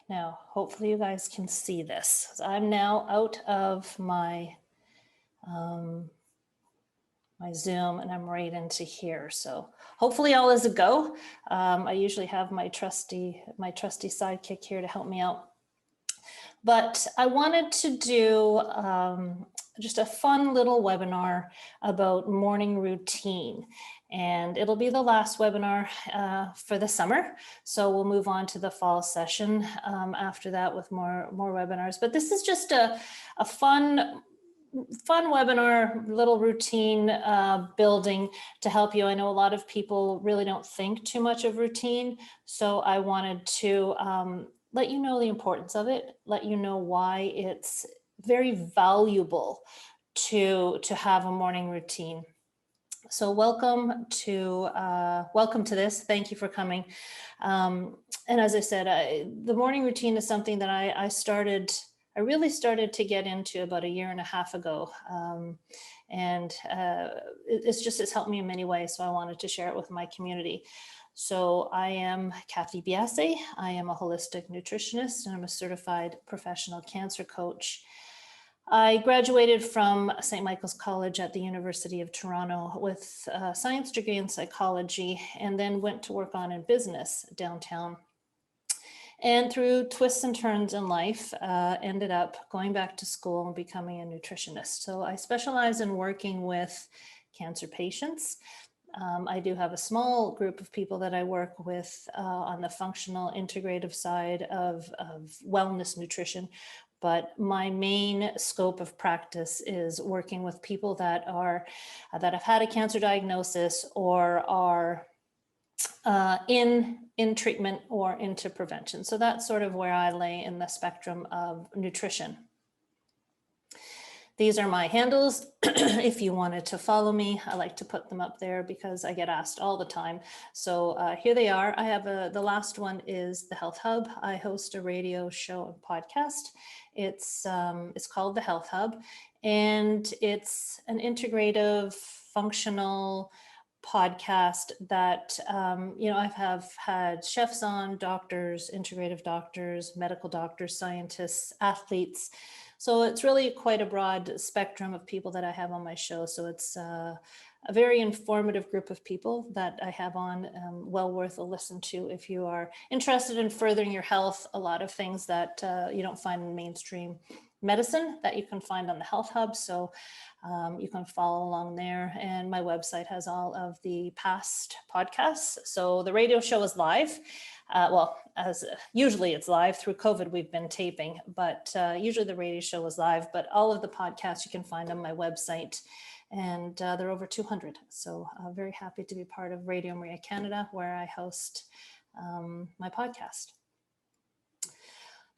Now, hopefully you guys can see this. I'm now out of my my Zoom and I'm right into here. So hopefully all is a go. I usually have my trusty sidekick here to help me out. But I wanted to do just a fun little webinar about morning routine. And it'll be the last webinar for the summer. So we'll move on to the fall session after that with more webinars. But this is just a fun webinar, little routine building to help you. I know a lot of people really don't think too much of routine. So I wanted to let you know the importance of it, let you know why it's very valuable to have a morning routine. So welcome to this. Thank you for coming. And as I said, the morning routine is something that I really started to get into about 1.5 years ago. It's helped me in many ways. So I wanted to share it with my community. So I am Kathy Biase. I am a holistic nutritionist and I'm a certified professional cancer coach. I graduated from St. Michael's College at the University of Toronto with a science degree in psychology, and then went to work in business downtown. And through twists and turns in life, ended up going back to school and becoming a nutritionist. So I specialize in working with cancer patients. I do have a small group of people that I work with on the functional integrative side of wellness nutrition, but my main scope of practice is working with people that have had a cancer diagnosis or are in treatment or into prevention. So that's sort of where I lay in the spectrum of nutrition. These are my handles. If you wanted to follow me, I like to put them up there because I get asked all the time. So here they are. I have the last one is the Health Hub. I host a radio show and podcast. It's called the Health Hub, and it's an integrative, functional podcast that, I've had chefs on, doctors, integrative doctors, medical doctors, scientists, athletes. So it's really quite a broad spectrum of people that I have on my show. So it's a very informative group of people that I have on, well worth a listen to if you are interested in furthering your health. A lot of things that you don't find in mainstream medicine that you can find on the Health Hub. So you can follow along there. And my website has all of the past podcasts. So the radio show is live. As usually it's live. Through COVID, we've been taping, but usually the radio show is live. But all of the podcasts you can find on my website, and there are over 200. So very happy to be part of Radio Maria Canada, where I host my podcast.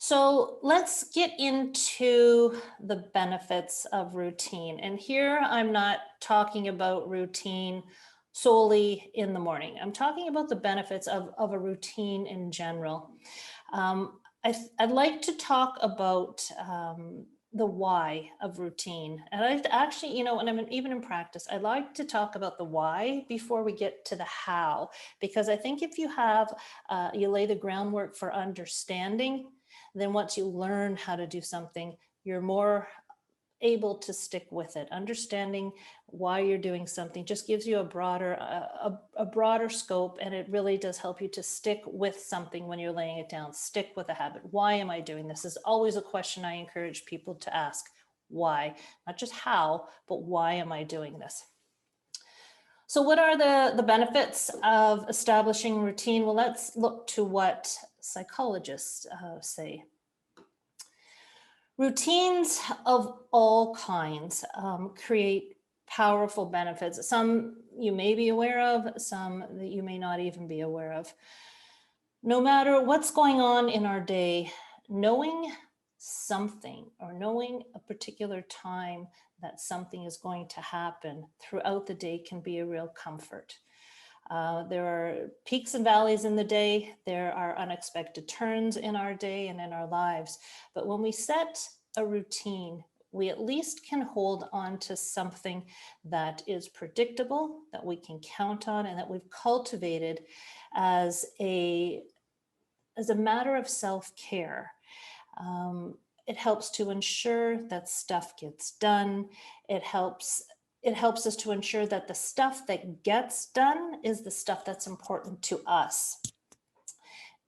So let's get into the benefits of routine. And here I'm not talking about routine solely in the morning. I'm talking about the benefits of a routine in general. I'd like to talk about the why of routine. And I actually, when I'm even in practice, I like to talk about the why before we get to the how, because I think if you you lay the groundwork for understanding, then once you learn how to do something, you're more able to stick with it. Understanding why you're doing something just gives you a broader scope, and it really does help you to stick with something when you're laying it down. Stick with a habit. Why am I doing this? Is always a question I encourage people to ask. Why? Not just how, but why am I doing this? So what are the benefits of establishing routine? Well, let's look to what psychologists say. Routines of all kinds create powerful benefits. Some you may be aware of, some that you may not even be aware of. No matter what's going on in our day, knowing something or knowing a particular time that something is going to happen throughout the day can be a real comfort. There are peaks and valleys in the day. There are unexpected turns in our day and in our lives. But when we set a routine, we at least can hold on to something that is predictable, that we can count on, and that we've cultivated as a as a matter of self-care. It helps to ensure that stuff gets done. It helps us to ensure that the stuff that gets done is the stuff that's important to us.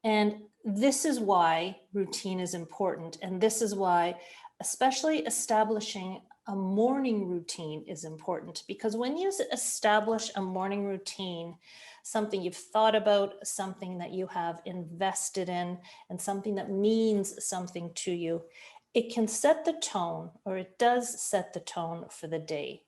And this is why routine is important. And this is why, especially establishing a morning routine is important, because when you establish a morning routine, something you've thought about, something that you have invested in, and something that means something to you, it can set the tone, or it does set the tone for the day.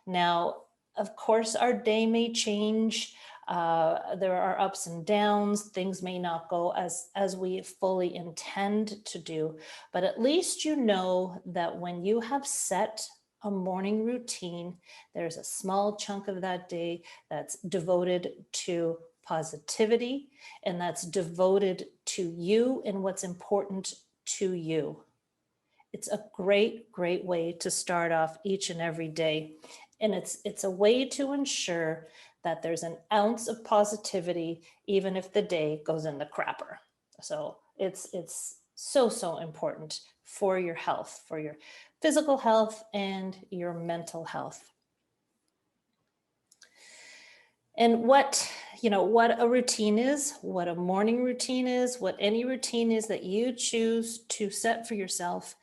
Now, of course, our day may change. There are ups and downs. Things may not go as we fully intend to do, but at least you know that when you have set a morning routine, there's a small chunk of that day that's devoted to positivity, and that's devoted to you and what's important to you. It's a great, great way to start off each and every day. And it's a way to ensure that there's an ounce of positivity, even if the day goes in the crapper. So it's so important for your health, for your physical health and your mental health. And what a routine is, what a morning routine is, what any routine is that you choose to set for yourself,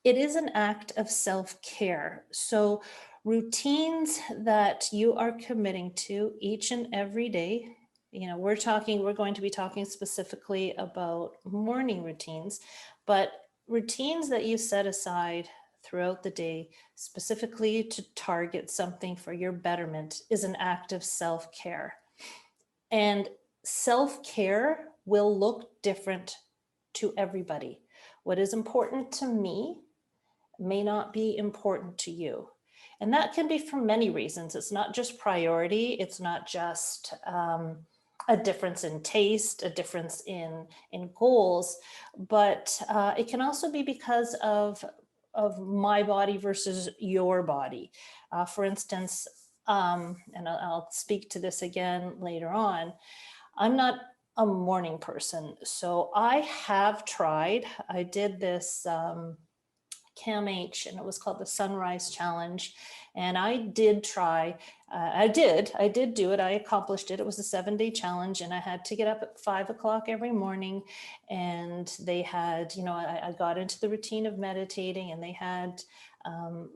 it is an act of self-care. So routines that you are committing to each and every day, we're going to be talking specifically about morning routines, but routines that you set aside throughout the day specifically to target something for your betterment is an act of self-care. And self-care will look different to everybody. What is important to me may not be important to you. And that can be for many reasons. It's not just priority. It's not just a difference in taste, a difference in goals, but it can also be because of my body versus your body. For instance, and I'll speak to this again later on, I'm not a morning person. So I have tried, I did this CAMH, and it was called the Sunrise Challenge. And I did try, I did do it. I accomplished it. It was a 7-day challenge, and I had to get up at 5 o'clock every morning. And they had, I got into the routine of meditating, and they had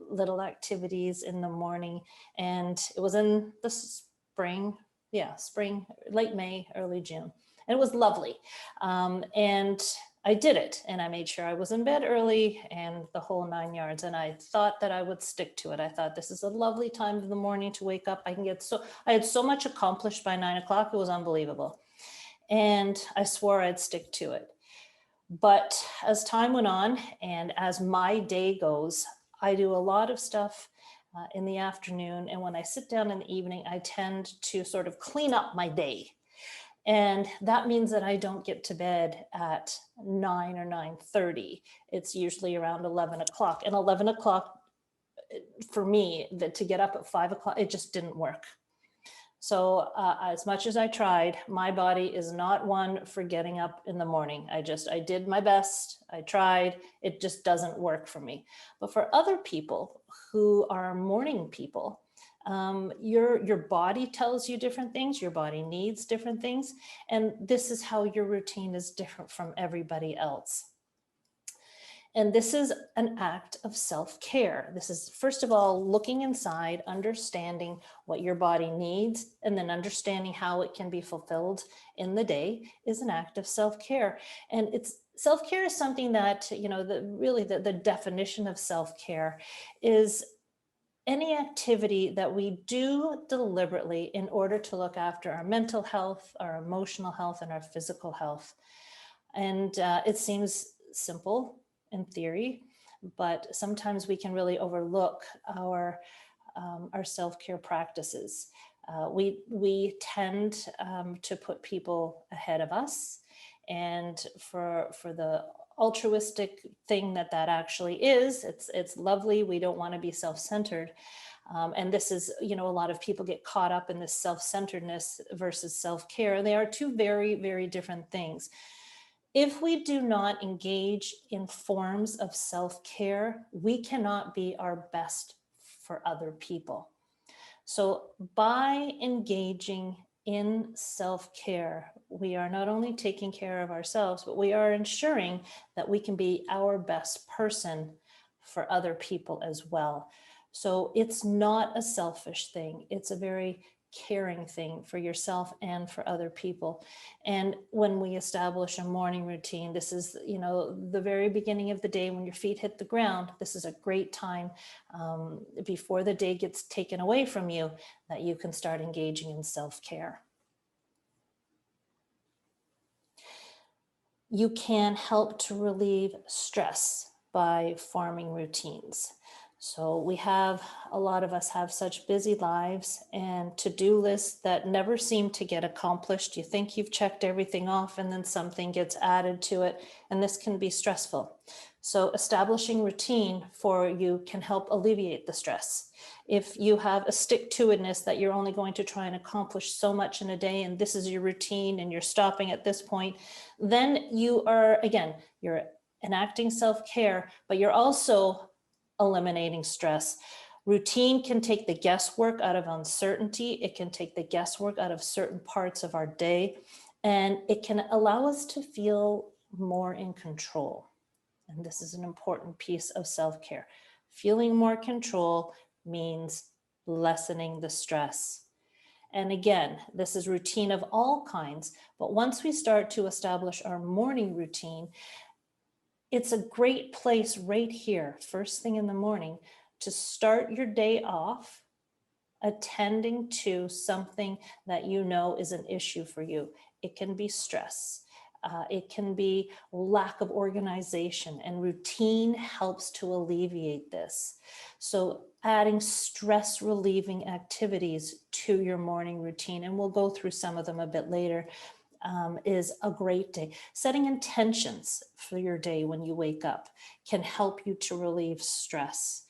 little activities in the morning. And it was in the spring, late May, early June. And it was lovely. And I did it, and I made sure I was in bed early and the whole 9 yards. And I thought that I would stick to it. I thought this is a lovely time of the morning to wake up. I had so much accomplished by 9 o'clock. It was unbelievable. And I swore I'd stick to it. But as time went on and as my day goes, I do a lot of stuff in the afternoon. And when I sit down in the evening, I tend to sort of clean up my day. And that means that I don't get to bed at 9 or 9:30. It's usually around 11 o'clock. And 11 o'clock for me, to get up at 5 o'clock, it just didn't work. So as much as I tried, my body is not one for getting up in the morning. I did my best. I tried. It just doesn't work for me. But for other people who are morning people, your body tells you different things. Your body needs different things. And this is how your routine is different from everybody else. And this is an act of self-care. This is, first of all, looking inside, understanding what your body needs, and then understanding how it can be fulfilled in the day is an act of self-care. And self-care is something that, the definition of self-care is any activity that we do deliberately in order to look after our mental health, our emotional health, and our physical health. And it seems simple in theory, but sometimes we can really overlook our self-care practices. We tend to put people ahead of us, and for the altruistic thing that actually is, it's lovely. We don't want to be self-centered. And this is, a lot of people get caught up in this self-centeredness versus self-care. They are two very, very different things. If we do not engage in forms of self-care, we cannot be our best for other people. So by engaging in self-care, we are not only taking care of ourselves, but we are ensuring that we can be our best person for other people as well. So it's not a selfish thing. It's a very caring thing for yourself and for other people. And when we establish a morning routine, this is, the very beginning of the day when your feet hit the ground. This is a great time before the day gets taken away from you, that you can start engaging in self-care. You can help to relieve stress by forming routines. So a lot of us have such busy lives and to-do lists that never seem to get accomplished. You think you've checked everything off and then something gets added to it, and this can be stressful. So establishing routine for you can help alleviate the stress. If you have a stick-to-itness that you're only going to try and accomplish so much in a day, and this is your routine and you're stopping at this point, then you're enacting self-care, but you're also eliminating stress. Routine can take the guesswork out of uncertainty. It can take the guesswork out of certain parts of our day, and it can allow us to feel more in control. And this is an important piece of self-care. Feeling more control means lessening the stress. And again, this is routine of all kinds, but once we start to establish our morning routine, it's a great place right here, first thing in the morning, to start your day off attending to something that you know is an issue for you. It can be stress. It can be lack of organization, and routine helps to alleviate this. So adding stress relieving activities to your morning routine, and we'll go through some of them a bit later, is a great day. Setting intentions for your day when you wake up can help you to relieve stress.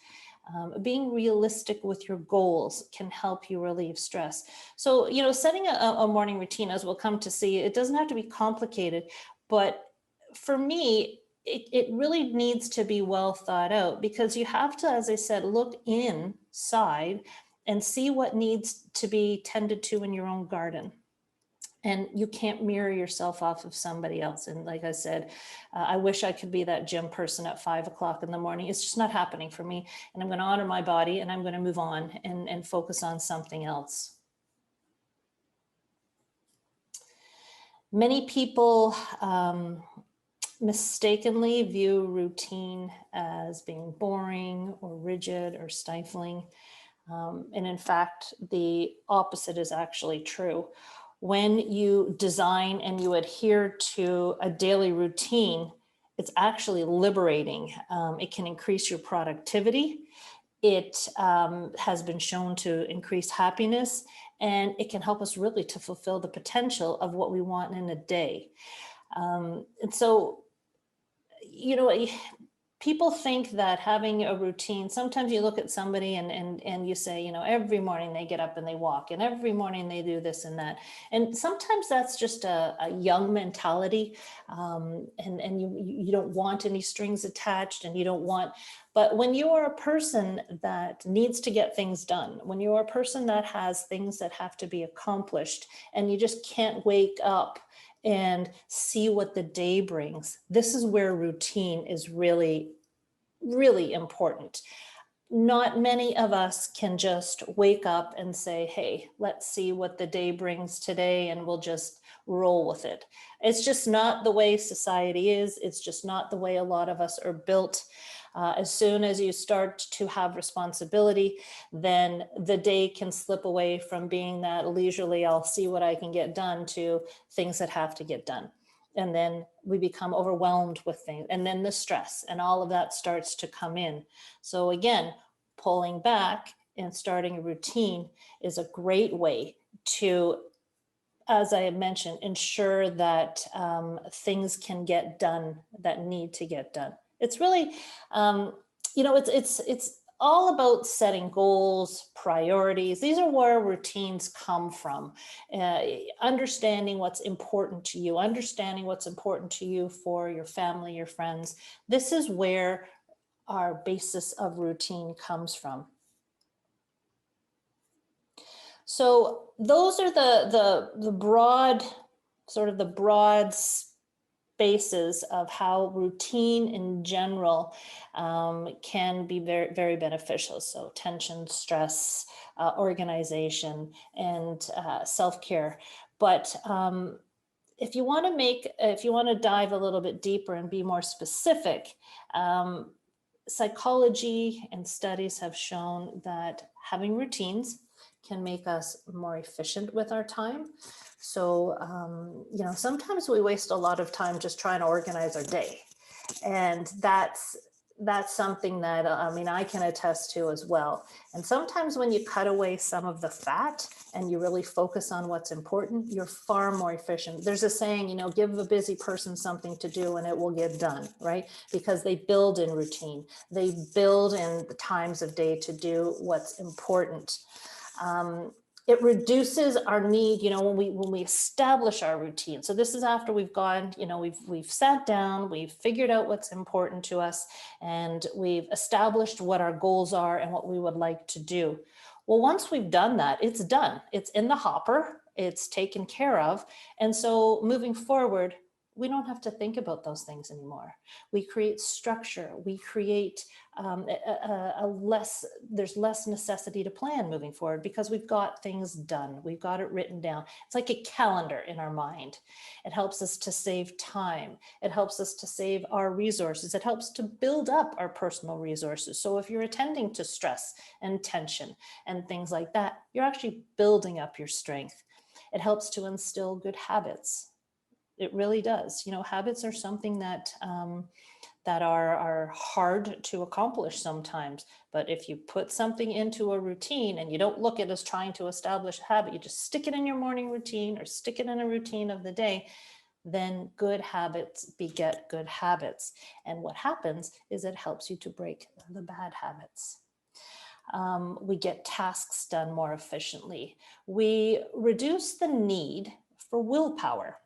Being realistic with your goals can help you relieve stress. So, setting a morning routine, as we'll come to see, it doesn't have to be complicated, but for me, it really needs to be well thought out, because you have to, as I said, look inside and see what needs to be tended to in your own garden. And you can't mirror yourself off of somebody else. And like I said, I wish I could be that gym person at 5 o'clock in the morning. It's just not happening for me. And I'm going to honor my body, and I'm going to move on and focus on something else. Many people mistakenly view routine as being boring or rigid or stifling. And in fact, the opposite is actually true. When you design and you adhere to a daily routine, it's actually liberating. It can increase your productivity. It has been shown to increase happiness, and it can help us really to fulfill the potential of what we want in a day. And so, people think that having a routine, sometimes you look at somebody and you say, every morning they get up and they walk, and every morning they do this and that. And sometimes that's just a young mentality. And you don't want any strings attached, and you don't want, but when you are a person that needs to get things done, when you are a person that has things that have to be accomplished, and you just can't wake up and see what the day brings, this is where routine is really, really important. Not many of us can just wake up and say, hey, let's see what the day brings today, and we'll just roll with it. It's just not the way society is. It's just not the way a lot of us are built. As soon as you start to have responsibility, then the day can slip away from being that leisurely, I'll see what I can get done, to things that have to get done. And then we become overwhelmed with things, and then the stress and all of that starts to come in. So again, pulling back and starting a routine is a great way to, as I mentioned, ensure that things can get done that need to get done. It's really, it's all about setting goals, priorities. These are where routines come from. Understanding what's important to you, understanding what's important to you for your family, your friends. This is where our basis of routine comes from. So those are the broad, sort of the broad basis of how routine in general can be very, very beneficial. So tension, stress, organization, and self-care. But if you want to dive a little bit deeper and be more specific, psychology and studies have shown that having routines can make us more efficient with our time. So, sometimes we waste a lot of time just trying to organize our day. And that's something that, I can attest to as well. And sometimes when you cut away some of the fat and you really focus on what's important, you're far more efficient. There's a saying, give a busy person something to do and it will get done, right? Because they build in routine. They build in the times of day to do what's important. It reduces our need, when we establish our routine. So this is after we've gone, we've sat down, we've figured out what's important to us, and we've established what our goals are and what we would like to do. Well, once we've done that, it's done. It's in the hopper, it's taken care of. And so moving forward, we don't have to think about those things anymore. We create structure. We create there's less necessity to plan moving forward because we've got things done. We've got it written down. It's like a calendar in our mind. It helps us to save time. It helps us to save our resources. It helps to build up our personal resources. So if you're attending to stress and tension and things like that, you're actually building up your strength. It helps to instill good habits. It really does. Habits are something that are hard to accomplish sometimes. But if you put something into a routine and you don't look at it as trying to establish a habit, you just stick it in your morning routine or stick it in a routine of the day, then good habits beget good habits. And what happens is it helps you to break the bad habits. We get tasks done more efficiently. We reduce the need for willpower,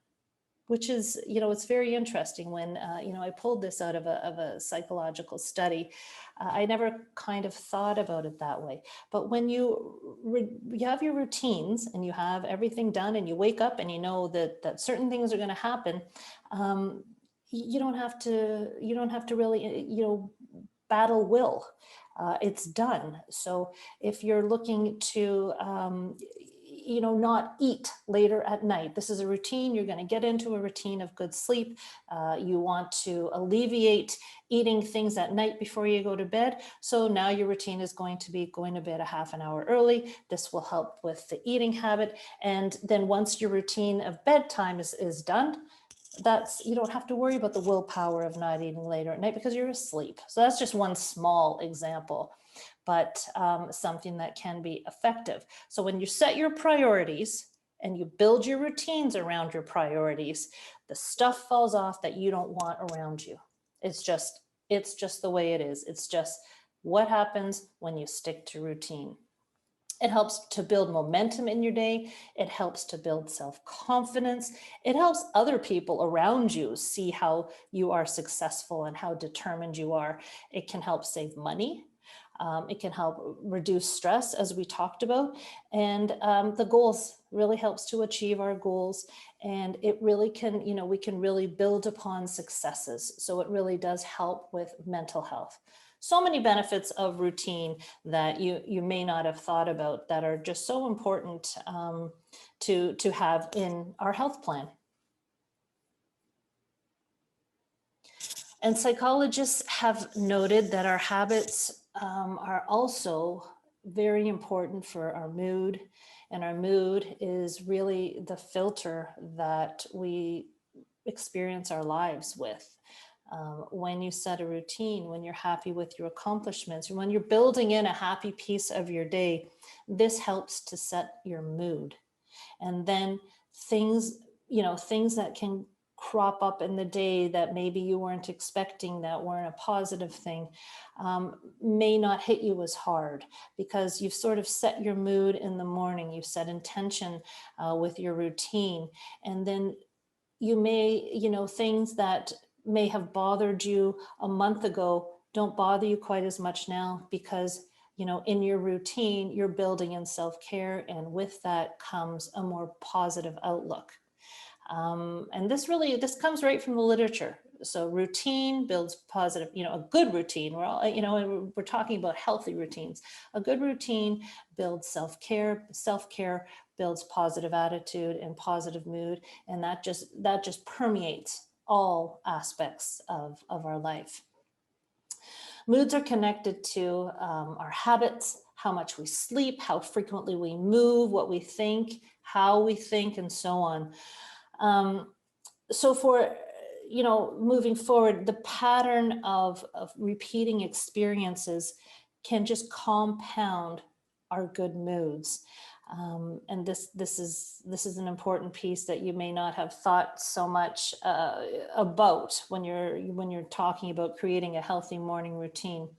which is, it's very interesting. When, I pulled this out of a psychological study, I never kind of thought about it that way. But when you have your routines and you have everything done and you wake up and you know that certain things are going to happen, you don't have to really, battle will. It's done. So if you're looking to, not eat later at night. This is a routine. You're going to get into a routine of good sleep. You want to alleviate eating things at night before you go to bed. So now your routine is going to be going to bed a half an hour early. This will help with the eating habit. And then once your routine of bedtime is done, you don't have to worry about the willpower of not eating later at night because you're asleep. So that's just one small example, but something that can be effective. So when you set your priorities and you build your routines around your priorities, the stuff falls off that you don't want around you. It's just the way it is. It's just what happens when you stick to routine. It helps to build momentum in your day. It helps to build self-confidence. It helps other people around you see how you are successful and how determined you are. It can help save money. It can help reduce stress, as we talked about. And the goals really helps to achieve our goals. And it really can, we can really build upon successes. So it really does help with mental health. So many benefits of routine that you may not have thought about that are just so important to have in our health plan. And psychologists have noted that our habits are also very important for our mood. And our mood is really the filter that we experience our lives with. When you set a routine, when you're happy with your accomplishments, when you're building in a happy piece of your day, this helps to set your mood. And then things that can crop up in the day that maybe you weren't expecting, that weren't a positive thing, may not hit you as hard because you've sort of set your mood in the morning. You've set intention with your routine. And then you may, things that may have bothered you a month ago don't bother you quite as much now because, in your routine, you're building in self-care, and with that comes a more positive outlook. And this comes right from the literature. So routine builds positive, a good routine. We're all, we're talking about healthy routines. A good routine builds self-care. Self-care builds positive attitude and positive mood. And that just permeates all aspects of our life. Moods are connected to our habits, how much we sleep, how frequently we move, what we think, how we think, and so on. So for, moving forward, the pattern of repeating experiences can just compound our good moods. And this is an important piece that you may not have thought so much about when you're talking about creating a healthy morning routine.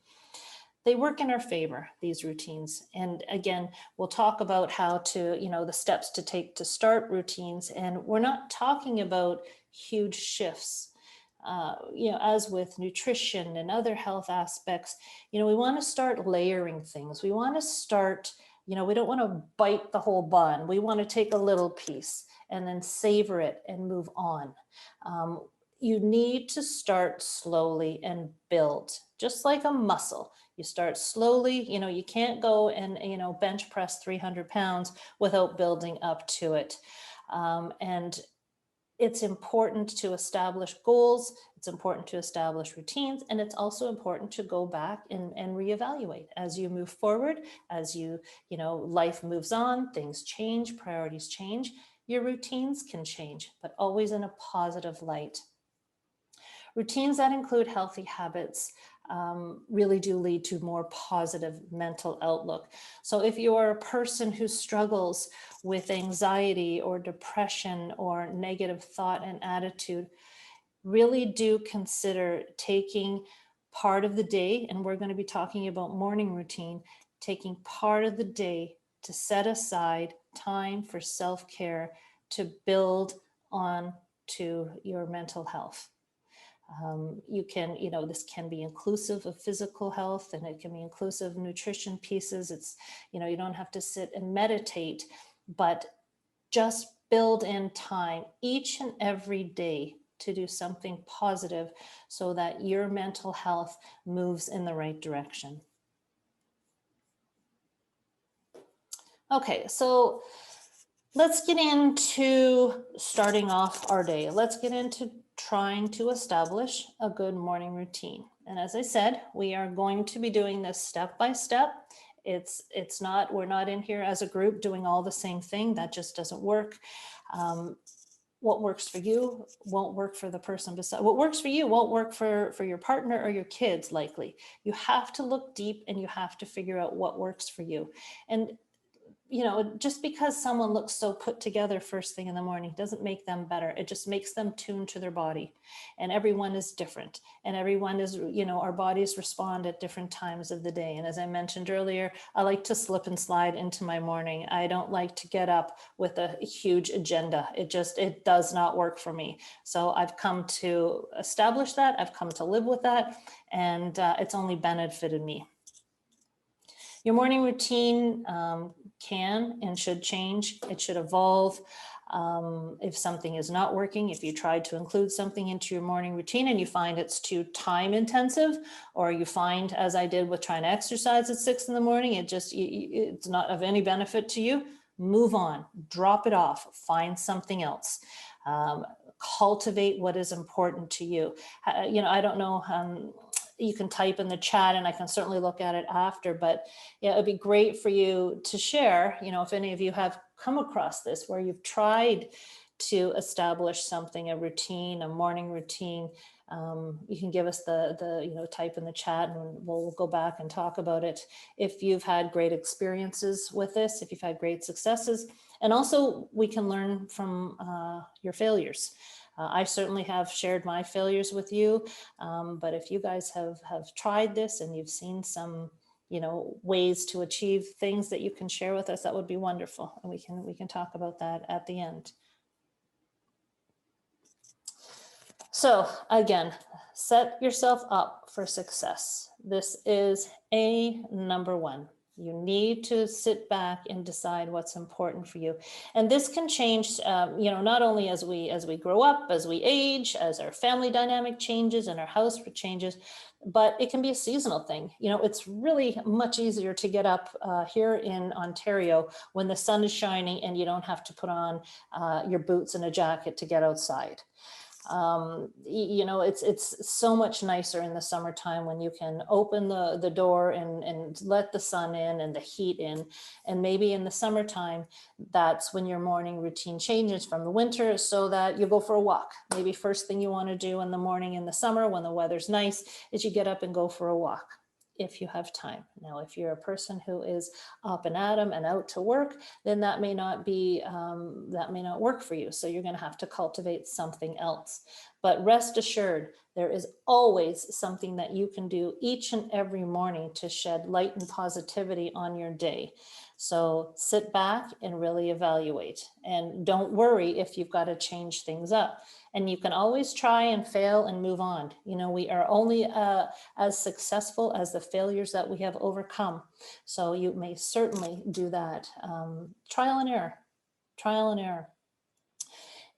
They work in our favor, these routines. And again, we'll talk about how to, the steps to take to start routines. And we're not talking about huge shifts. As with nutrition and other health aspects, we want to start layering things. We want to start, we don't want to bite the whole bun. We want to take a little piece and then savor it and move on. You need to start slowly and build, just like a muscle. You start slowly, you can't go and, bench press 300 pounds without building up to it. And it's important to establish goals. It's important to establish routines. And it's also important to go back and reevaluate as you move forward, as life moves on, things change, priorities change, your routines can change, but always in a positive light. Routines that include healthy habits really do lead to more positive mental outlook. So if you're a person who struggles with anxiety or depression or negative thought and attitude, really do consider taking part of the day, and we're going to be talking about morning routine, taking part of the day to set aside time for self-care to build on to your mental health. You can, this can be inclusive of physical health, and it can be inclusive of nutrition pieces. It's, you don't have to sit and meditate, but just build in time each and every day to do something positive so that your mental health moves in the right direction. Okay, so let's get into starting off our day. Let's get into trying to establish a good morning routine. And as I said, we are going to be doing this step by step. We're not in here as a group doing all the same thing. That just doesn't work. What works for you won't work for the person beside. What works for you won't work for your partner or your kids, likely. You have to look deep and you have to figure out what works for you. And just because someone looks so put together first thing in the morning doesn't make them better. It just makes them tuned to their body. And everyone is different. And everyone is, our bodies respond at different times of the day. And as I mentioned earlier, I like to slip and slide into my morning. I don't like to get up with a huge agenda. It does not work for me. So I've come to establish that. I've come to live with that. And it's only benefited me. Your morning routine can and should change. It should evolve. If something is not working, if you tried to include something into your morning routine and you find it's too time intensive, or you find, as I did with trying to exercise at 6 in the morning, it's not of any benefit to you, move on, drop it off, find something else. Cultivate what is important to you. I don't know, you can type in the chat and I can certainly look at it after, but yeah, it'd be great for you to share, if any of you have come across this, where you've tried to establish something, a routine, a morning routine. You can give us the type in the chat and we'll go back and talk about it. If you've had great experiences with this, if you've had great successes, and also we can learn from your failures. I certainly have shared my failures with you, but if you guys have tried this and you've seen some, you know, ways to achieve things that you can share with us, that would be wonderful, and we can talk about that at the end. So again, set yourself up for success. This is number one. You need to sit back and decide what's important for you. And this can change, you know, not only as we grow up, as we age, as our family dynamic changes and our house changes, but it can be a seasonal thing. You know, it's really much easier to get up here in Ontario when the sun is shining and you don't have to put on your boots and a jacket to get outside. You know, it's so much nicer in the summertime when you can open the door and let the sun in and the heat in. And maybe in the summertime, that's when your morning routine changes from the winter, so that you go for a walk. Maybe first thing you want to do in the morning in the summer when the weather's nice is you get up and go for a walk, if you have time. Now, if you're a person who is up and at 'em and out to work, then that may not be, that may not work for you. So you're going to have to cultivate something else. But rest assured, there is always something that you can do each and every morning to shed light and positivity on your day. So sit back and really evaluate, and don't worry if you've got to change things up. And you can always try and fail and move on. You know, we are only as successful as the failures that we have overcome. So you may certainly do that. Trial and error, trial and error.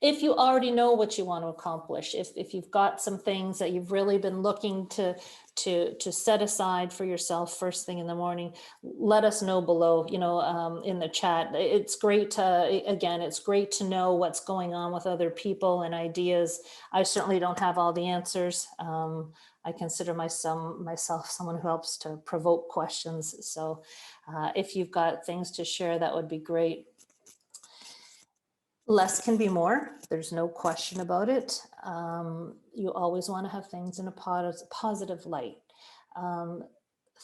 If you already know what you want to accomplish, if you've got some things that you've really been looking to set aside for yourself first thing in the morning, let us know below, you know, in the chat. It's great to, again, it's great to know what's going on with other people and ideas. I certainly don't have all the answers. I consider myself someone who helps to provoke questions. So if you've got things to share, that would be great. Less can be more. There's no question about it. You always want to have things in a positive light.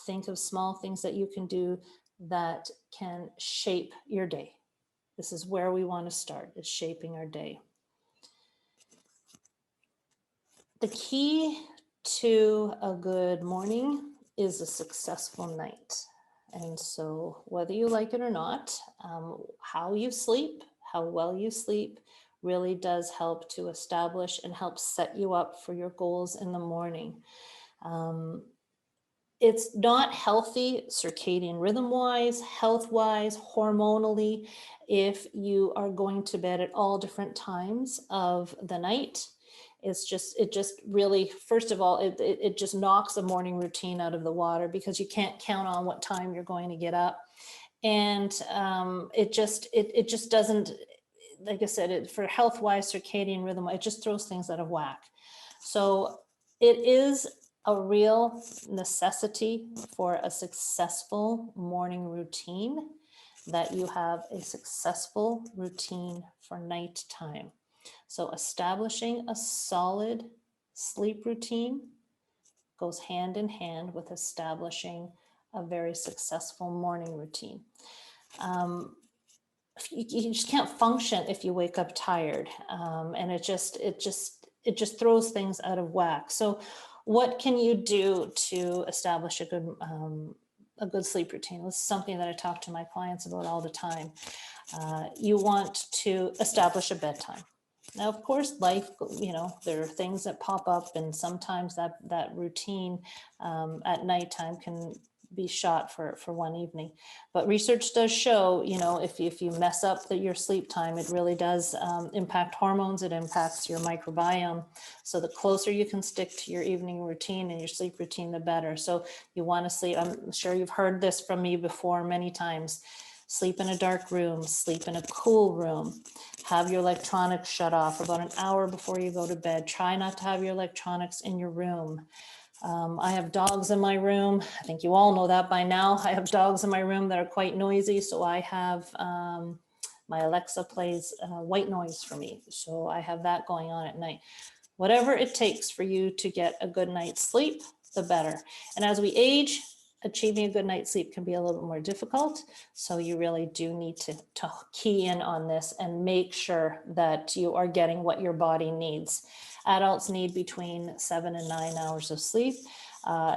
Think of small things that you can do that can shape your day. This is where we want to start, is shaping our day. The key to a good morning is a successful night. And so whether you like it or not, how you sleep, how well you sleep really does help to establish and help set you up for your goals in the morning. It's not healthy circadian rhythm wise, health wise, hormonally, if you are going to bed at all different times of the night. It just really, first of all, it just knocks the morning routine out of the water, because you can't count on what time you're going to get up. And it just doesn't, like I said, for health-wise, circadian rhythm, it just throws things out of whack. So it is a real necessity for a successful morning routine that you have a successful routine for nighttime. So establishing a solid sleep routine goes hand in hand with establishing a very successful morning routine. You just can't function if you wake up tired, and it just throws things out of whack. So what can you do to establish a good sleep routine? This is something that I talk to my clients about all the time. You want to establish a bedtime. Now, of course, life, you know, there are things that pop up, and sometimes that routine at nighttime can be shot for one evening. But research does show, you know, if you mess up your sleep time, it really does impact hormones, it impacts your microbiome. So the closer you can stick to your evening routine and your sleep routine, the better. So you want to sleep, I'm sure you've heard this from me before many times, sleep in a dark room, sleep in a cool room, have your electronics shut off about an hour before you go to bed. Try not to have your electronics in your room. I have dogs in my room. I think you all know that by now. I have dogs in my room that are quite noisy. So I have, my Alexa plays white noise for me. So I have that going on at night. Whatever it takes for you to get a good night's sleep, the better. And as we age, achieving a good night's sleep can be a little bit more difficult. So you really do need to key in on this and make sure that you are getting what your body needs. Adults need between 7 and 9 hours of sleep.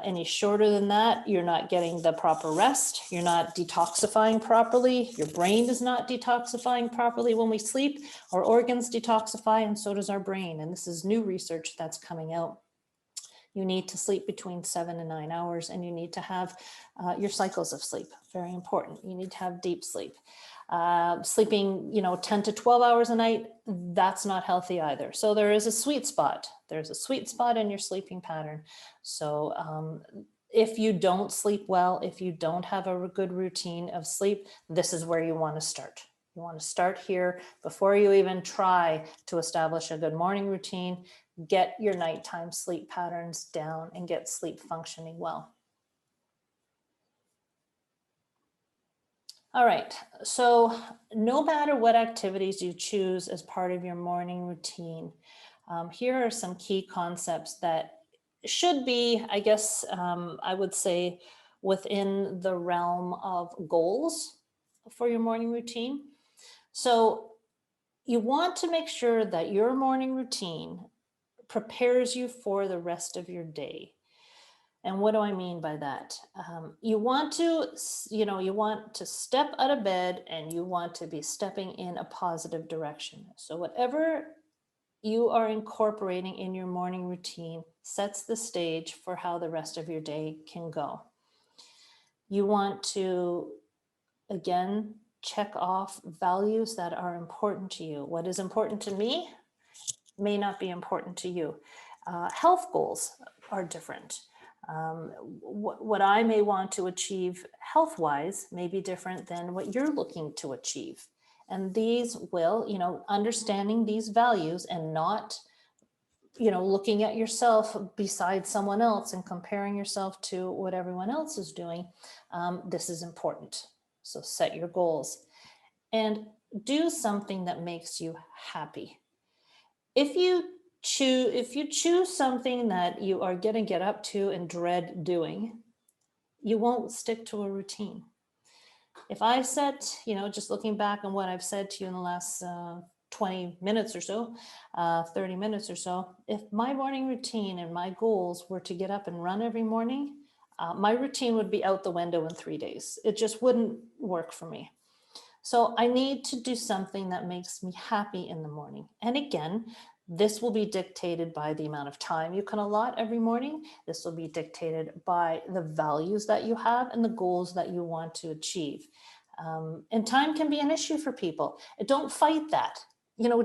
Any shorter than that, you're not getting the proper rest. You're not detoxifying properly. Your brain is not detoxifying properly when we sleep. Our organs detoxify, and so does our brain. And this is new research that's coming out. You need to sleep between 7 and 9 hours, and you need to have your cycles of sleep. Very important. You need to have deep sleep. Sleeping, 10 to 12 hours a night, that's not healthy either. So there is a sweet spot. There's a sweet spot in your sleeping pattern. So if you don't sleep well, if you don't have a good routine of sleep, this is where you want to start. You want to start here before you even try to establish a good morning routine. Get your nighttime sleep patterns down and get sleep functioning well. All right, so no matter what activities you choose as part of your morning routine, here are some key concepts that should be, I guess, I would say, within the realm of goals for your morning routine. So you want to make sure that your morning routine prepares you for the rest of your day. And what do I mean by that? You want to step out of bed and you want to be stepping in a positive direction. So whatever you are incorporating in your morning routine sets the stage for how the rest of your day can go. You want to, again, check off values that are important to you. What is important to me may not be important to you. Health goals are different. What I may want to achieve health-wise may be different than what you're looking to achieve. And these will, understanding these values and not, looking at yourself beside someone else and comparing yourself to what everyone else is doing, this is important. So set your goals and do something that makes you happy. If you choose something that you are going to get up to and dread doing, you won't stick to a routine. If I set, just looking back on what I've said to you in the last 20 minutes or so, 30 minutes or so, if my morning routine and my goals were to get up and run every morning, my routine would be out the window in 3 days. It just wouldn't work for me. So I need to do something that makes me happy in the morning. And again, this will be dictated by the amount of time you can allot every morning. This will be dictated by the values that you have and the goals that you want to achieve. And time can be an issue for people. Don't fight that.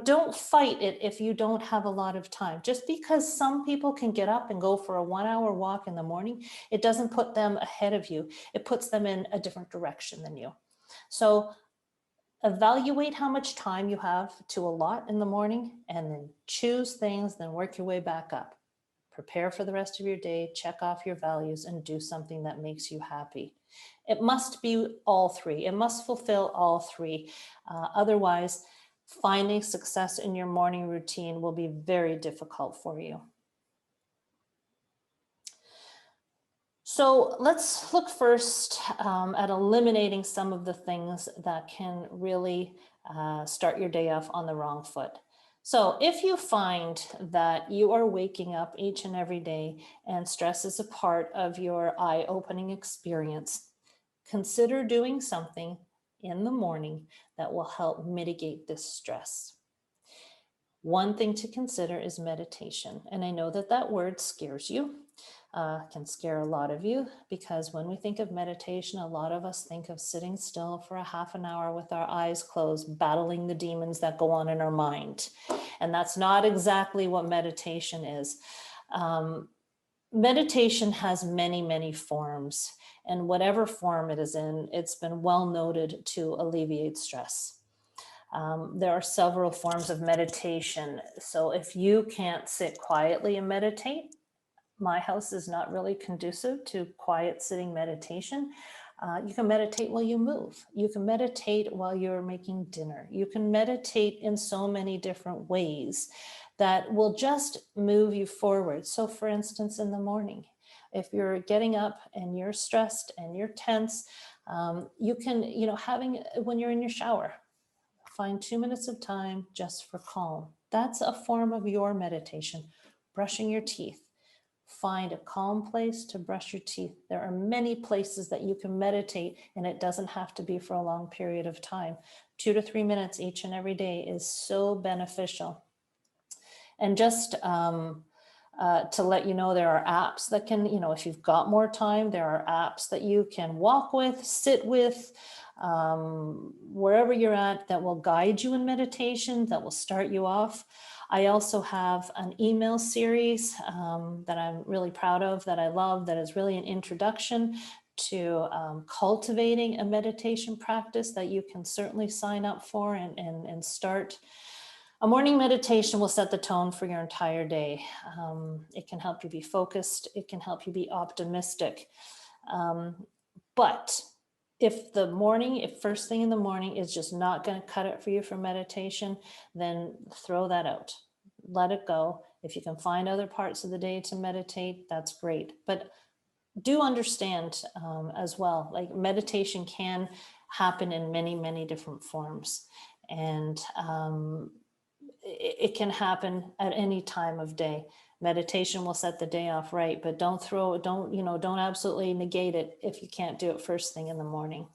Don't fight it if you don't have a lot of time. Just because some people can get up and go for a 1-hour walk in the morning, it doesn't put them ahead of you. It puts them in a different direction than you. So evaluate how much time you have to allot in the morning and then choose things, then work your way back up. Prepare for the rest of your day, check off your values, and do something that makes you happy. It must be all three. It must fulfill all three. Otherwise, finding success in your morning routine will be very difficult for you. So let's look first at eliminating some of the things that can really start your day off on the wrong foot. So if you find that you are waking up each and every day and stress is a part of your eye-opening experience, consider doing something in the morning that will help mitigate this stress. One thing to consider is meditation. And I know that that word scares you. Can scare a lot of you, because when we think of meditation, a lot of us think of sitting still for a half an hour with our eyes closed, battling the demons that go on in our mind. And that's not exactly what meditation is. Meditation has many, many forms, and whatever form it is in, it's been well noted to alleviate stress. There are several forms of meditation. So if you can't sit quietly and meditate, my house is not really conducive to quiet sitting meditation. You can meditate while you move. You can meditate while you're making dinner. You can meditate in so many different ways that will just move you forward. So for instance, in the morning, If you're getting up and you're stressed and you're tense, you can, when you're in your shower, find 2 minutes of time just for calm. That's a form of your meditation. Brushing your teeth. Find a calm place to brush your teeth. There are many places that you can meditate, and it doesn't have to be for a long period of time. 2 to 3 minutes each and every day is so beneficial. And just to let you know, there are apps that can, if you've got more time, there are apps that you can walk with, sit with, wherever you're at, that will guide you in meditation, that will start you off. I also have an email series that I'm really proud of, that I love, that is really an introduction to cultivating a meditation practice that you can certainly sign up for and start. A morning meditation will set the tone for your entire day. It can help you be focused. It can help you be optimistic. But if first thing in the morning is just not going to cut it for you for meditation, then throw that out. Let it go. If you can find other parts of the day to meditate, that's great. But do understand as well, like meditation can happen in many, many different forms. And it can happen at any time of day. Meditation will set the day off right, but don't absolutely negate it if you can't do it first thing in the morning.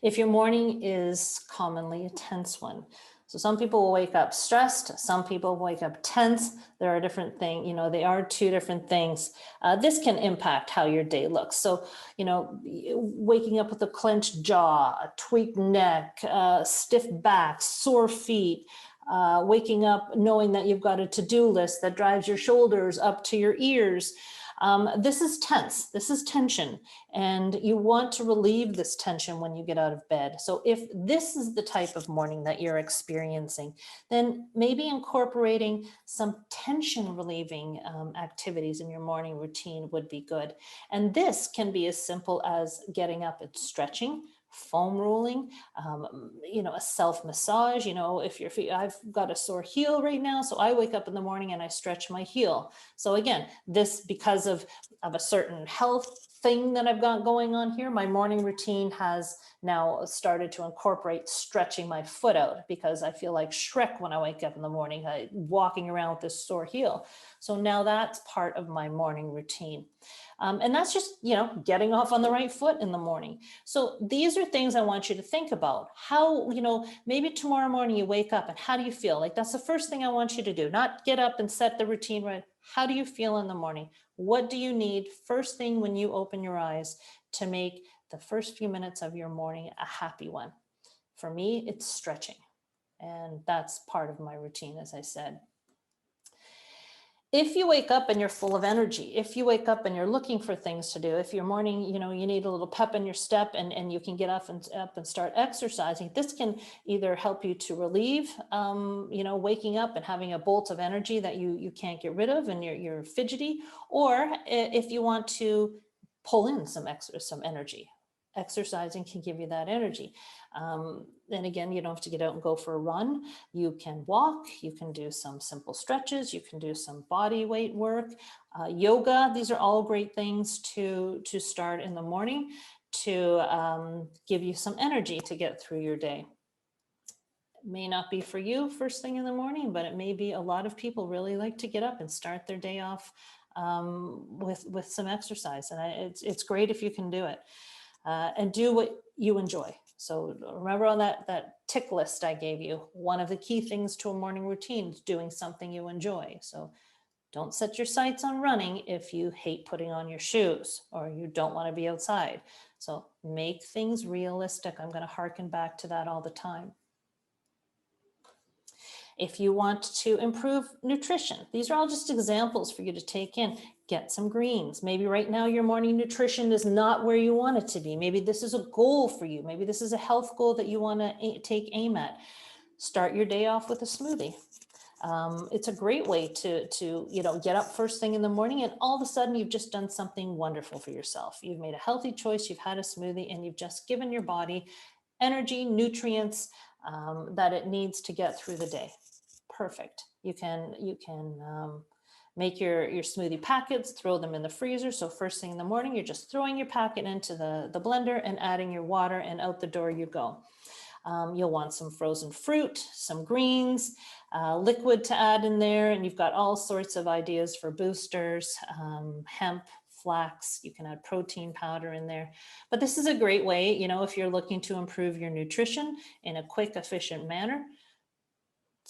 If your morning is commonly a tense one, so some people will wake up stressed, some people wake up tense. There are different things, they are two different things. This can impact how your day looks. So, waking up with a clenched jaw, a tweaked neck, stiff back, sore feet, waking up knowing that you've got a to-do list that drives your shoulders up to your ears. This is tense, this is tension, and you want to relieve this tension when you get out of bed. So if this is the type of morning that you're experiencing, then maybe incorporating some tension relieving activities in your morning routine would be good. And this can be as simple as getting up and stretching, foam rolling, a self massage. If your feet, I've got a sore heel right now, so I wake up in the morning and I stretch my heel. So again, this, because of a certain health thing that I've got going on here, my morning routine has now started to incorporate stretching my foot out, because I feel like Shrek when I wake up in the morning, walking around with this sore heel. So now that's part of my morning routine. And that's just, getting off on the right foot in the morning. So these are things I want you to think about. How, maybe tomorrow morning you wake up and how do you feel? Like, that's the first thing I want you to do, not get up and set the routine right. How do you feel in the morning? What do you need first thing when you open your eyes to make the first few minutes of your morning a happy one? For me, it's stretching. And that's part of my routine, as I said. If you wake up and you're full of energy, if you wake up and you're looking for things to do, if your morning, you need a little pep in your step and you can get up and start exercising, this can either help you to relieve, waking up and having a bolt of energy that you can't get rid of and you're fidgety, or if you want to pull in some energy. Exercising can give you that energy. And again, you don't have to get out and go for a run. You can walk, you can do some simple stretches, you can do some body weight work, yoga. These are all great things to start in the morning to give you some energy to get through your day. It may not be for you first thing in the morning, but it may be. A lot of people really like to get up and start their day off with some exercise. And it's great if you can do it. And do what you enjoy. So remember on that tick list I gave you, one of the key things to a morning routine is doing something you enjoy. So don't set your sights on running if you hate putting on your shoes or you don't want to be outside. So make things realistic. I'm going to harken back to that all the time. If you want to improve nutrition, these are all just examples for you to take in. Get some greens. Maybe right now your morning nutrition is not where you want it to be. Maybe this is a goal for you. Maybe this is a health goal that you want to take aim at. Start your day off with a smoothie. It's a great way to get up first thing in the morning and all of a sudden you've just done something wonderful for yourself. You've made a healthy choice, you've had a smoothie, and you've just given your body energy, nutrients that it needs to get through the day. Perfect. You can Make your smoothie packets, throw them in the freezer. So first thing in the morning, you're just throwing your packet into the blender and adding your water, and out the door you go. You'll want some frozen fruit, some greens, liquid to add in there, and you've got all sorts of ideas for boosters, hemp, flax, you can add protein powder in there. But this is a great way, you know, if you're looking to improve your nutrition in a quick, efficient manner.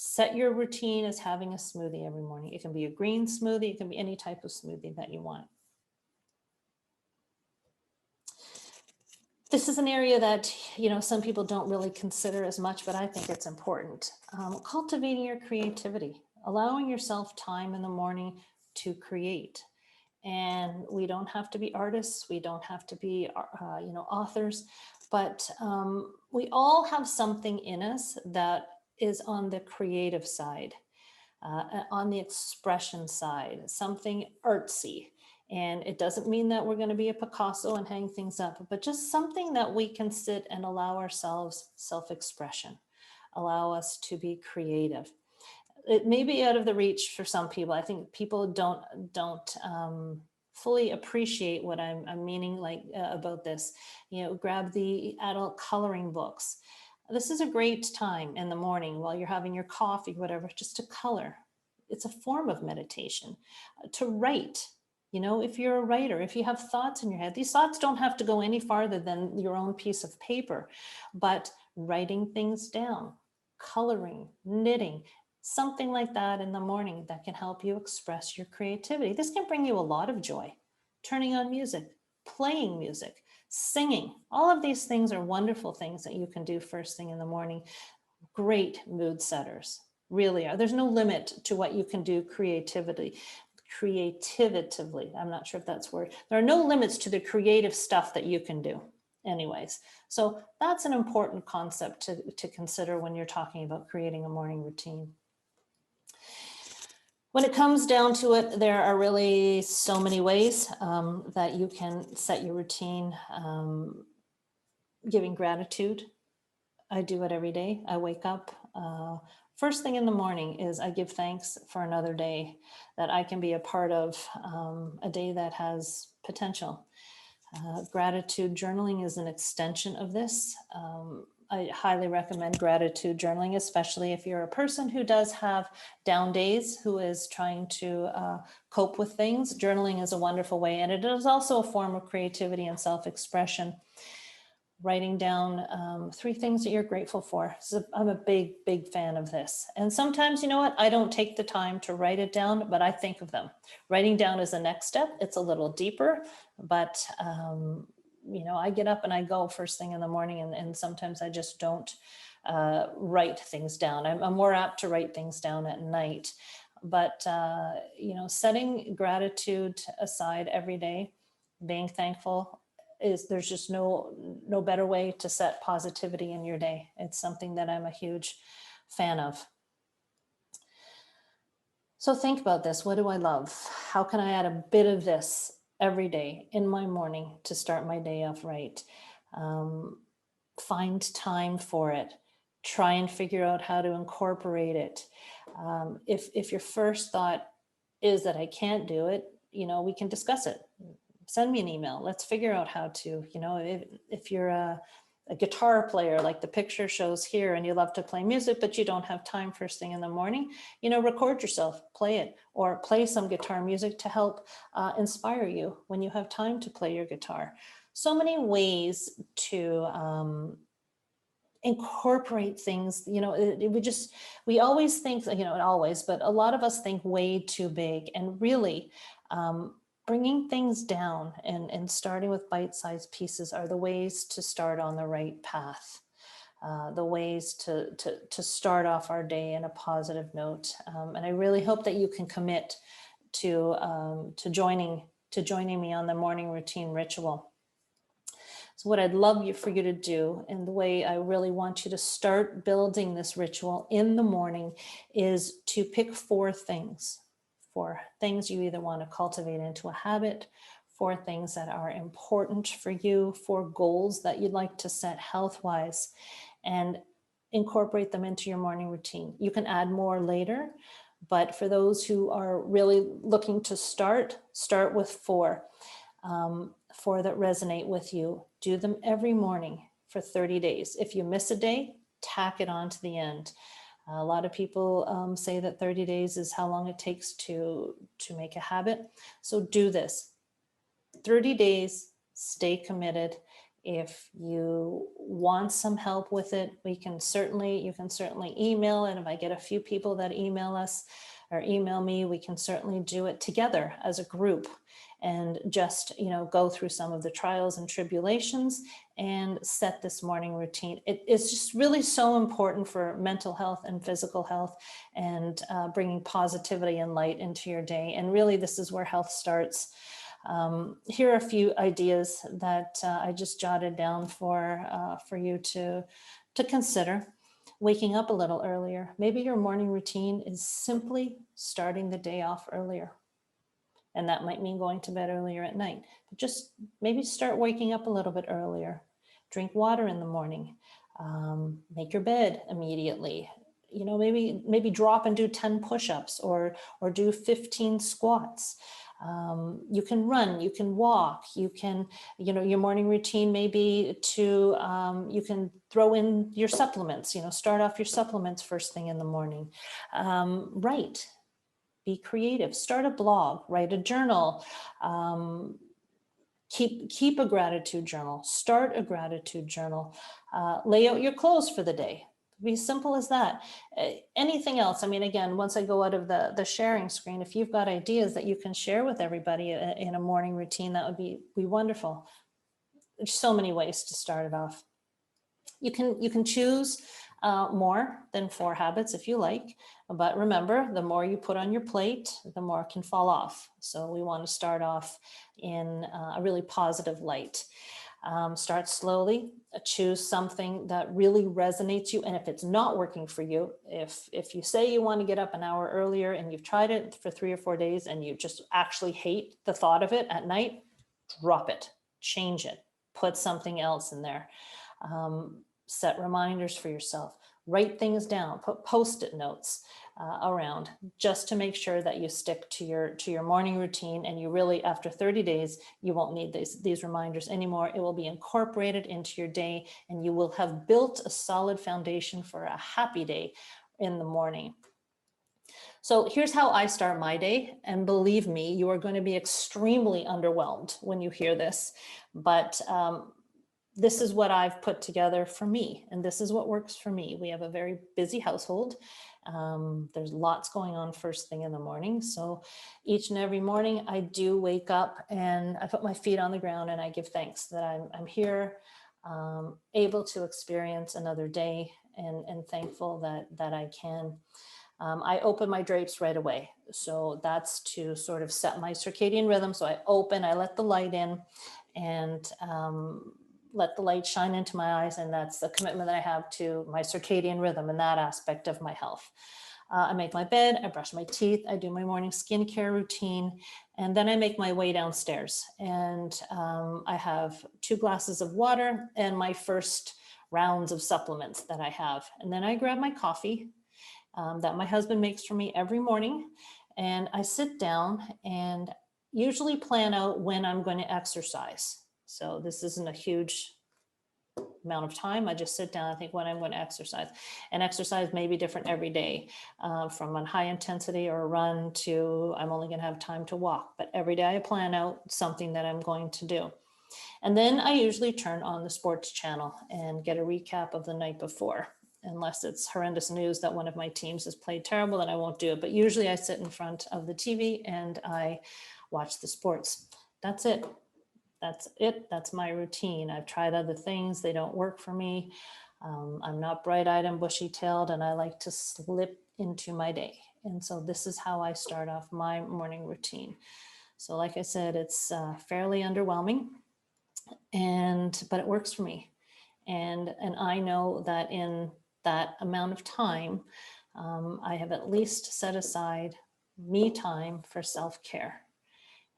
Set your routine as having a smoothie every morning. It can be a green smoothie, it can be any type of smoothie that you want. This is an area that, you know, some people don't really consider as much, but I think it's important. Cultivating your creativity, allowing yourself time in the morning to create. And we don't have to be artists, we don't have to be, you know, authors, but we all have something in us that is on the creative side, on the expression side, something artsy. And it doesn't mean that we're going to be a Picasso and hang things up, but just something that we can sit and allow ourselves self-expression, allow us to be creative. It may be out of the reach for some people. I think people don't fully appreciate what I'm meaning, like about this. You know, grab the adult coloring books. This is a great time in the morning while you're having your coffee, whatever, just to color. It's a form of meditation. To write. You know, if you're a writer, if you have thoughts in your head, these thoughts don't have to go any farther than your own piece of paper, but writing things down, coloring, knitting, something like that in the morning that can help you express your creativity. This can bring you a lot of joy. Turning on music, playing music, singing, all of these things are wonderful things that you can do first thing in the morning. Great mood setters, really are. There's no limit to what you can do creatively. I'm not sure if that's a word. There are no limits to the creative stuff that you can do anyways. So that's an important concept to consider when you're talking about creating a morning routine. When it comes down to it, there are really so many ways that you can set your routine. Giving gratitude. I do it every day. I wake up. First thing in the morning is I give thanks for another day, that I can be a part of, a day that has potential. Gratitude journaling is an extension of this. I highly recommend gratitude journaling, especially if you're a person who does have down days, who is trying to cope with things. Journaling is a wonderful way, and it is also a form of creativity and self-expression. Writing down 3 things that you're grateful for. So I'm a big fan of this. And sometimes, you know what, I don't take the time to write it down, but I think of them. Writing down is the next step. It's a little deeper, but you know, I get up and I go first thing in the morning, and sometimes I just don't write things down. I'm more apt to write things down at night. But you know, setting gratitude aside every day, being thankful, there's just no better way to set positivity in your day. It's something that I'm a huge fan of. So think about this. What do I love? How can I add a bit of this every day in my morning to start my day off right? Find time for it. Try and figure out how to incorporate it. If your first thought is that I can't do it, you know, we can discuss it. Send me an email. Let's figure out how to, you know, if you're a guitar player like the picture shows here, and you love to play music, but you don't have time first thing in the morning, you know, record yourself, play it, or play some guitar music to help inspire you when you have time to play your guitar. So many ways to incorporate things, you know, we always think, you know, not always, but a lot of us think way too big, and really, bringing things down and starting with bite-sized pieces are the ways to start on the right path, the ways to start off our day in a positive note. And I really hope that you can commit to joining me on the morning routine ritual. So what I'd love for you to do, and the way I really want you to start building this ritual in the morning, is to pick 4 things. 4 things you either want to cultivate into a habit, 4 things that are important for you, 4 goals that you'd like to set health-wise, and incorporate them into your morning routine. You can add more later, But for those who are really looking to start with 4. 4 that resonate with you. Do them every morning for 30 days. If you miss a day, tack it on to the end. A lot of people say that 30 days is how long it takes to make a habit. So do this. 30 days, stay committed. If you want some help with it, you can certainly email. And if I get a few people that email us or email me, we can certainly do it together as a group and just, go through some of the trials and tribulations and set this morning routine. It's just really so important for mental health and physical health, and bringing positivity and light into your day. And really, this is where health starts. Here are a few ideas that I just jotted down for you to consider. Waking up a little earlier. Maybe your morning routine is simply starting the day off earlier. And that might mean going to bed earlier at night. But just maybe start waking up a little bit earlier. Drink water in the morning. Make your bed immediately. Maybe drop and do 10 push-ups or do 15 squats. You can run, you can walk, you can, your morning routine may be to, you can throw in your supplements, start off your supplements first thing in the morning. Write, be creative, start a blog, write a journal, keep a gratitude journal, start a gratitude journal, lay out your clothes for the day. Be simple as that. Anything else? I mean, again, once I go out of the sharing screen, if you've got ideas that you can share with everybody in a morning routine, that would be wonderful. There's so many ways to start it off. You can choose more than 4 habits if you like, but remember, the more you put on your plate, the more can fall off. So we want to start off in a really positive light. Start slowly, choose something that really resonates you. And if it's not working for you, if you say you want to get up an hour earlier and you've tried it for 3 or 4 days and you just actually hate the thought of it at night, drop it, change it, put something else in there. Set reminders for yourself, write things down, put Post-it notes around, just to make sure that you stick to your morning routine. And you really, after 30 days, you won't need these reminders anymore. It will be incorporated into your day, and you will have built a solid foundation for a happy day in the morning. So here's how I start my day. And believe me, you are going to be extremely underwhelmed when you hear this, but this is what I've put together for me, and this is what works for me. We have a very busy household. There's lots going on first thing in the morning. So each and every morning I do wake up and I put my feet on the ground and I give thanks that I'm here, able to experience another day, and thankful that I can. I open my drapes right away. So that's to sort of set my circadian rhythm. So I let the light in, and let the light shine into my eyes. And that's the commitment that I have to my circadian rhythm and that aspect of my health. I make my bed, I brush my teeth, I do my morning skincare routine, and then I make my way downstairs. And I have 2 glasses of water and my first rounds of supplements that I have. And then I grab my coffee that my husband makes for me every morning. And I sit down and usually plan out when I'm going to exercise. So this isn't a huge amount of time. I just sit down and think when I'm going to exercise. And exercise may be different every day, from a high intensity or a run to I'm only going to have time to walk. But every day I plan out something that I'm going to do. And then I usually turn on the sports channel and get a recap of the night before. Unless it's horrendous news that one of my teams has played terrible, then I won't do it. But usually I sit in front of the TV and I watch the sports. That's it. That's my routine. I've tried other things. They don't work for me. I'm not bright-eyed and bushy-tailed, and I like to slip into my day. And so this is how I start off my morning routine. So like I said, it's fairly underwhelming, but it works for me. And I know that in that amount of time, I have at least set aside me time for self-care.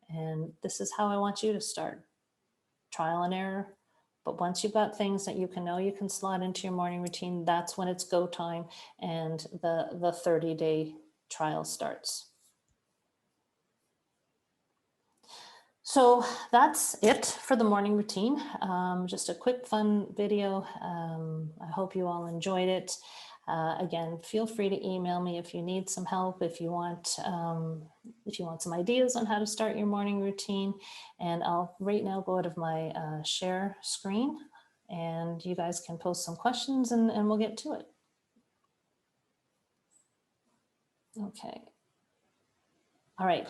And this is how I want you to start. Trial and error. But once you've got things that you can slot into your morning routine, that's when it's go time and the 30-day trial starts. So that's it for the morning routine. Just a quick fun video. I hope you all enjoyed it. Again, feel free to email me if you need some help, if you want some ideas on how to start your morning routine. And I'll right now go out of my share screen, and you guys can post some questions and we'll get to it. Okay. All right.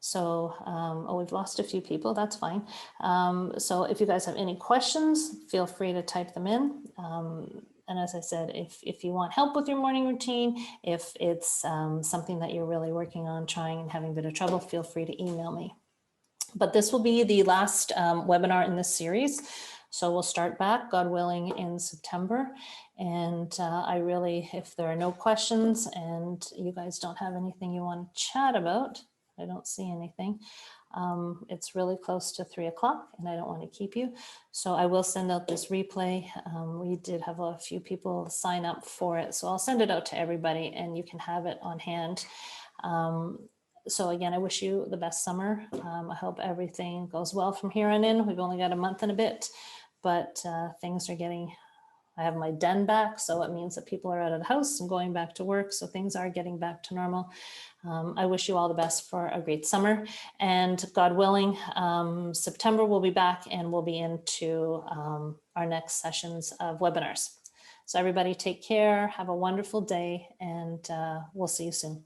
So, we've lost a few people, that's fine. So if you guys have any questions, feel free to type them in. And as I said, if you want help with your morning routine, if it's something that you're really working on trying and having a bit of trouble, feel free to email me. But this will be the last webinar in this series. So we'll start back, God willing, in September. And I really, if there are no questions and you guys don't have anything you want to chat about, I don't see anything. It's really close to 3 o'clock and I don't want to keep you. So I will send out this replay. We did have a few people sign up for it. So I'll send it out to everybody and you can have it on hand. So again, I wish you the best summer. I hope everything goes well from here on in. We've only got a month and a bit, but things are getting, I have my den back, so it means that people are out of the house and going back to work. So things are getting back to normal. I wish you all the best for a great summer, and God willing, September we'll be back and we'll be into our next sessions of webinars. So everybody take care, have a wonderful day, and we'll see you soon.